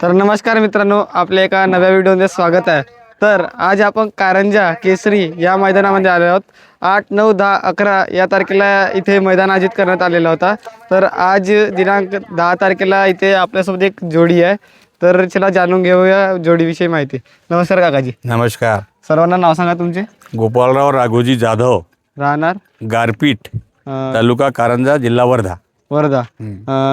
तर नमस्कार मित्रांनो, आपल्या एका नव्या व्हिडिओमध्ये स्वागत आहे। तर आज आपण कारंजा केसरी या मैदानामध्ये आलो आहोत। 8, 9, 10, 11 या तारखेला इथे मैदान आयोजित करण्यात आलेला होता। तर आज दिनांक 10 तारखेला इथे आपल्यासोबत एक जोडी आहे। तर चला जाणून घेऊया जोडीविषयी माहिती। नमस्कार काकाजी। नमस्कार। सर्वांना नाव सांगा तुमचे। गोपालराव राघोजी जाधव, राहणार गारपीठ, तालुका कारंजा, जिल्हा वर्धा। वर्धा।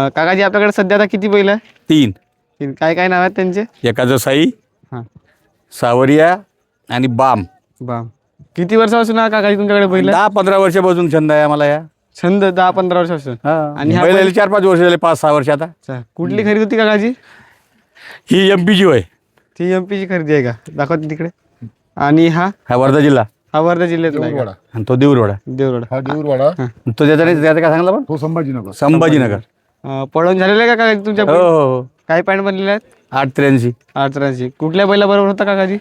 काकाजी आपल्याकडे सध्या आता किती बैल आहे? 3। काय काय नाव आहेत त्यांचे? एकाचं साई, हां, सावरिया आणि बाम। बा किती वर्षापासून काकाजी तुमच्याकडे बैल आहे? 10-15 वर्षापासून छंद आहे मला या। छंद 10-15 वर्षापासून। आणि बैल 4-5 वर्ष झाले, 5-6 वर्ष आता। कुठली खरेदी होती काकाजी? ही एमपीची होय। ती एमपीची खरेदी आहे का? दाखवते तिकडे। आणि हा वर्धा जिल्हा, हा वर्धा जिल्ह्यातला आहे का? आणि तो देऊरवाडा। देवरोडा। तो त्याचं काय सांगितलं पण? तो संभाजीनगर। पळून झालेलं आहे का काकाजी तुमच्या हो बैल? हो। काय पॉईंट बनलेले आहेत? 883। 883। कुठल्या बैला बरोबर होता काकाजी?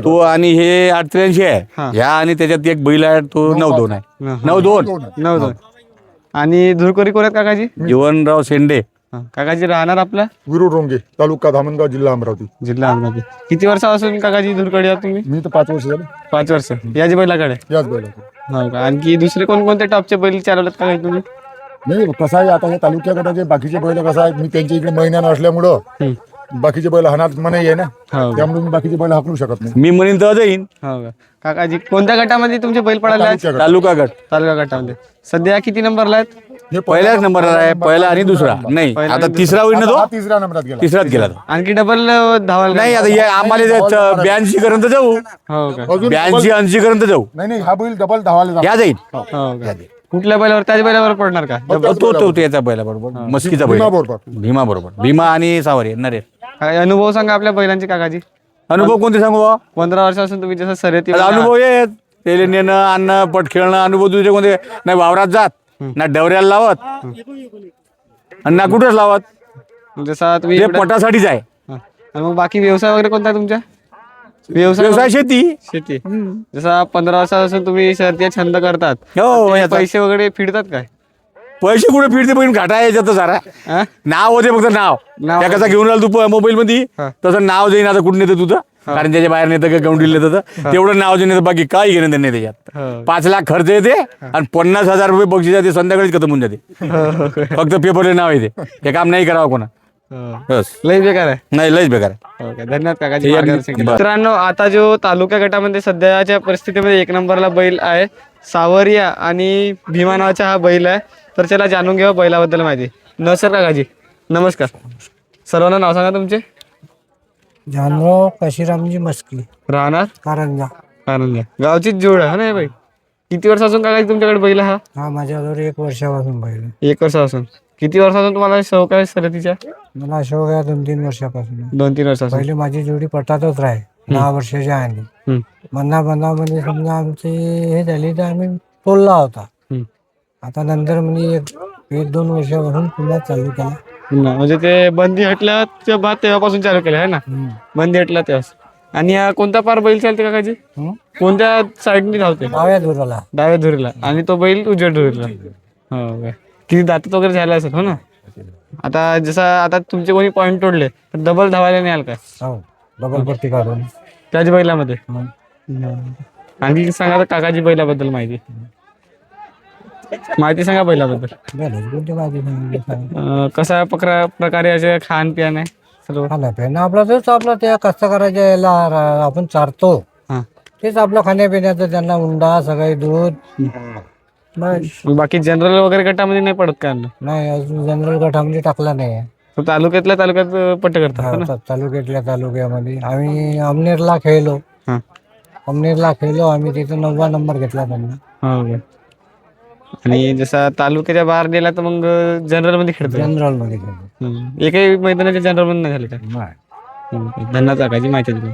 तो आणि हे 883 हा. आहे। ह्या आणि त्याच्यात एक बैल आहे, तो 9-2 आहे। 9-2। 9-2। आणि धुरकोरी कोऱ्यात काकाजी? जीवनराव शेंडे। काकाजी राहणार आपला विरू रोंगे, तालुका धामणगाव, जिल्हा अमरावती। जिल्हा अमरावती। किती वर्षापासून काकाजी धुरकडी आहात तुम्ही? मी तर 5 वर्ष झाले 5 वर्ष याच बैलाकडे? याच बैलाचं। हो का? आणखी दुसरे कोणकोणते टॉपचे बैल चालवलेत काकाजी तुम्ही? नाही, कसं आहे आता हे तालुक्या गटाचे बाकीचे बैल कसं आहे, मी त्यांच्या इकडे महिन्यानं असल्यामुळं बाकीचे बैल हाणार मनाई आहे ना, हो का? त्यामुळे मी बाकीचे बैल हाकलू शकत नाही। मी म्हणेन तर जाईन। हो का? काकाजी कोणत्या गटामध्ये तुमचे बैल पडाले आहेत? तालुक्या गट. तालुका गट तालुका गटामध्ये सध्या किती नंबरला आहेत? हे पहिल्याच नंबरला आहे, पहिला आणि दुसरा नाही, पहिला आता आणि तिसरा होईल ना हा तो। 3रा नंबरात गेला। तिसराच गेला तो। आणखी डबल धावाल नाही, आता हे आम्हाला 82 पर्यंत जाऊ। हो का? अजून 82-80 पर्यंत जाऊ। नाही, हा बैल डबल धावायला या जाईल हो का? कुठल्या बैलावर? त्याच बैलावर पडणार का? तो त्याचा बैला बरोबर, मस्कीचा बैल, बरोबर। भीमा बरोबर, भीमा आणि सावरी नरेश। काय अनुभव सांगा आपल्या बैलांचे काकाजी। अनुभव कोणते सांगू बा? 15 वर्षापासून तुम्ही जसं शर्यती अनुभव येत तेले नेणं, आणणं, पट खेळणं, अनुभव तुझे कोणते नाही। वावरात जात ना, डवऱ्याला लावत आणि ना कुठंच लावत। जसा तुम्ही ते इकडं- पटासाठीच आहे। हा. आणि मग बाकी व्यवसाय वगैरे कोणता आहे तुमच्या? व्यवसाय शेती। शेती। जसा 15 वर्षापासून तुम्ही शर्यती छंद करतात, हो, ते याचा. पैसे वगैरे फिरतात काय? पैसे कुठे फिरते, पण घाटा याच्यात सारा हा? नाव होते फक्त नाव। नाव त्या कसा घेऊन आला तू मोबाईल मध्ये, हा. तसं नाव जाईन आता कुठं नेतं तुझं, कारण त्याच्या बाहेर नेतं का गौंडील नेतं, तेवढं नाव जाईन येतं, बाकी काय घेणं त्यांनी त्याच्यात। हो. 5 लाख खर्च येते आणि 50,000 रुपये बक्षीस जाते, संध्याकाळीच खतम होऊन जाते। फक्त पेपरले नाव येते, हे काम नाही करावं कोणा। हो. बस, लई बेकार आहे। नाही लयच बेकार आहे। हो का? धन्यवाद काकाजी ठीक आहे. मार्गदर्शन केलं. बरं. मित्रांनो, आता जो तालुका गटामध्ये सध्याच्या परिस्थितीमध्ये 1 नंबरला बैल आहे सावरिया आणि भीमा नावाचा हा बैल आहे। तर चला जाणून घेऊ बैलाबद्दल माहिती। नमस्कार काकाजी। नमस्कार। सर्वांना नाव सांगा तुमचे। जानराव काशीरामजी मस्की, राहणार कारंजा। कारंजा। गावचीच जोड आहे ना बाई? किती वर्षापासून काकाजी तुमच्याकडे बैल हा? हा माझ्याजवळ 1 वर्षापासून बैल आहे. 1 वर्षापासून। किती वर्षापासून तुम्हाला शौक आहे शर्यतीच्या? मला शौक आहे 2-3 वर्षापासून. 2-3 वर्षापासून। पहिले माझी जोडी पटातच राहे 10 वर्षाच्या आधी. हम्म. बंधामध्ये समजा आमची हे झाली तर आम्ही तोडला होता. हम्म. आता नंतर म्हणजे 1-2 वर्षापासून पुन्हा चालू केला. म्हणजे ते बंदी हटल्या बाद तेव्हापासून चालू केलं आहे ना? बंदी हटला तेव्हा। आणि हा कोणता पार बैल चालते काकाजी? कोणत्या साईडने धावते? डाव्या दुराला. डाव्या धुरीला। आणि तो बैल उजव्या धुरीला। हो काय? किती दातात वगैरे झाले असेल हो ना? आता जसा आता तुमचे कोणी पॉईंट तोडले तर डबल धावायला नाही आल काय हो, डबल पट्टी काढून. त्याच बैलामध्ये? आणखी सांगा तर काकाजी बैलाबद्दल माहिती सांगा बैलाबद्दल। बरं, कोणती माझी सांगितली? कसा प्रकारे असे खान पियान आहे सर्व? खाण्यापिणं आपला तेच आपला त्या कष्टकऱ्याच्या याला आपण चारतो, हा. तेच आपलं खाण्यापिण्याचं. त्यांना उंडा, सगळे दूध बस. बाकी जनरल वगैरे गटामध्ये नाही पडत का? नाही, अजून जनरल गटामध्ये टाकला नाही. तालुक्यातल्या तालुक्यात पट्ट करतात ना? तालुक्यातल्या तालुक्यामध्ये आम्ही अमनेरला खेळलो. हा. अमनेरला खेळलो आम्ही, तिथे 9वा नंबर घेतला त्यांना. हो काय? आणि जसा तालुक्याच्या बाहेर गेला तर मग जनरल मध्ये खेळतो? जनरल मध्ये खेळलो. एकही मैदानाच्या जनरल मध्ये नाही झाले का? नाही. धन्यवाद काकाजी माहिती दिली.